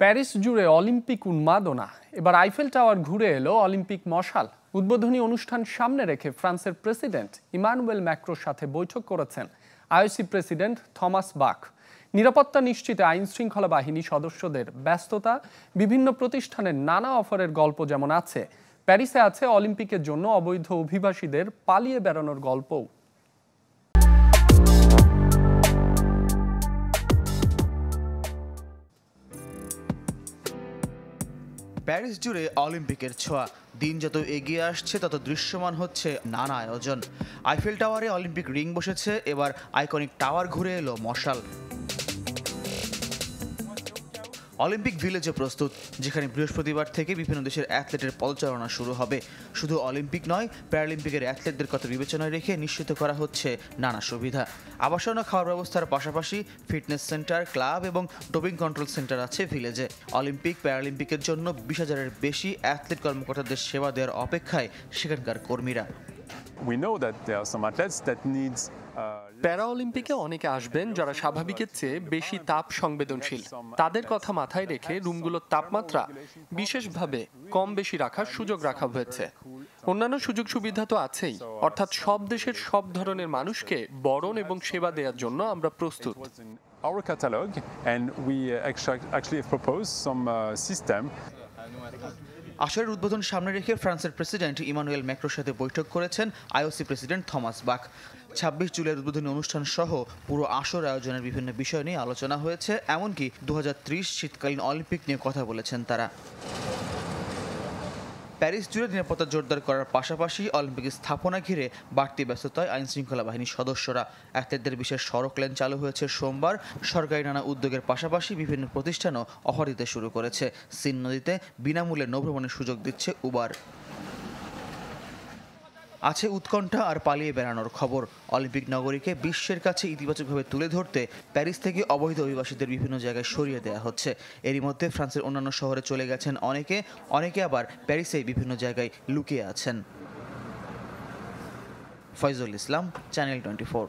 Paris জুড়ে Olympic উন্মাদনা। এবার আইফেল টাওয়ার ঘুরে এলো অলিম্পিক মশাল। উদ্বোধনী অনুষ্ঠান সামনে রেখে ফ্রান্সের প্রেসিডেন্ট ইমানুয়েল ম্যাক্রোর সাথে বৈঠক করেছেন আইওসি প্রেসিডেন্ট থমাস বাখ। নিরাপত্তা নিশ্চিতে আইন শৃঙ্খলা বাহিনী সদস্যদের ব্যস্ততা, বিভিন্ন প্রতিষ্ঠানের নানা অফারের গল্প যেমন আছে, প্যারিসে আছে অলিম্পিকের জন্য অবৈধ অভিবাসীদের পালিয়ে বেড়ানোর গল্পও। প্যারিস জুড়ে অলিম্পিকের ছোঁয়া। দিন যত এগিয়ে আসছে তত দৃশ্যমান হচ্ছে নানা আয়োজন। আইফেল টাওয়ারে অলিম্পিক রিং বসেছে, এবার আইকনিক টাওয়ার ঘুরে এলো মশাল। অলিম্পিক ভিলেজে প্রস্তুত, যেখানে বৃহস্পতিবার থেকে বিভিন্ন দেশের অ্যাথলেটের পদচারণা শুরু হবে। শুধু অলিম্পিক নয়, প্যারালিম্পিকের অ্যাথলেটদের কথা বিবেচনায় রেখে নিশ্চিত করা হচ্ছে নানা সুবিধা। আবাসন ও খাওয়ার ব্যবস্থার পাশাপাশি ফিটনেস সেন্টার, ক্লাব এবং ডোপিং কন্ট্রোল সেন্টার আছে ভিলেজে। অলিম্পিক, প্যারালিম্পিকের জন্য 20,000-এর বেশি অ্যাথলেট কর্মকর্তাদের সেবা দেওয়ার অপেক্ষায় সেখানকার কর্মীরা। প্যারা অলিম্পিকে অনেকে আসবেন যারা স্বাভাবিকের চেয়ে বেশি তাপ সংবেদনশীল। তাদের কথা মাথায় রেখে রুমগুলোর তাপমাত্রা বিশেষভাবে কম বেশি রাখার সুযোগ রাখা হয়েছে। অন্যান্য সুযোগ সুবিধা তো আছেই, অর্থাৎ সব দেশের সব ধরনের মানুষকে বরণ এবং সেবা দেওয়ার জন্য আমরা প্রস্তুত। আসরের উদ্বোধন সামনে রেখে ফ্রান্সের প্রেসিডেন্ট ইমানুয়েল ম্যাক্রোর সাথে বৈঠক করেছেন আইওসি প্রেসিডেন্ট থমাস বাখ। 26 জুলাইয়ের উদ্বোধনী অনুষ্ঠান সহ পুরো আসর আয়োজনের বিভিন্ন বিষয় নিয়ে আলোচনা হয়েছে। এমনকি 2030 শীতকালীন অলিম্পিক নিয়ে কথা বলেছেন তারা। প্যারিস জুড়ে নিরাপত্তা জোরদার করার পাশাপাশি অলিম্পিক স্থাপনা ঘিরে বাড়তি ব্যস্ততায় আইন শৃঙ্খলা বাহিনীর সদস্যরা। অ্যাথলেটদের বিশেষ সড়ক লেন চালু হয়েছে সোমবার। সরকারি নানা উদ্যোগের পাশাপাশি বিভিন্ন প্রতিষ্ঠানও অফার দিতে শুরু করেছে। সিন নদীতে বিনামূল্যে নৌভ্রমণের সুযোগ দিচ্ছে উবার। আছে উৎকণ্ঠা আর পালিয়ে বেড়ানোর খবর। অলিম্পিক নগরীকে বিশ্বের কাছে ইতিবাচকভাবে তুলে ধরতে প্যারিস থেকে অবৈধ অভিবাসীদের বিভিন্ন জায়গায় সরিয়ে দেওয়া হচ্ছে। এরই মধ্যে ফ্রান্সের অন্যান্য শহরে চলে গেছেন অনেকে আবার প্যারিসে বিভিন্ন জায়গায় লুকিয়ে আছেন। ফয়জুল ইসলাম, চ্যানেল 24।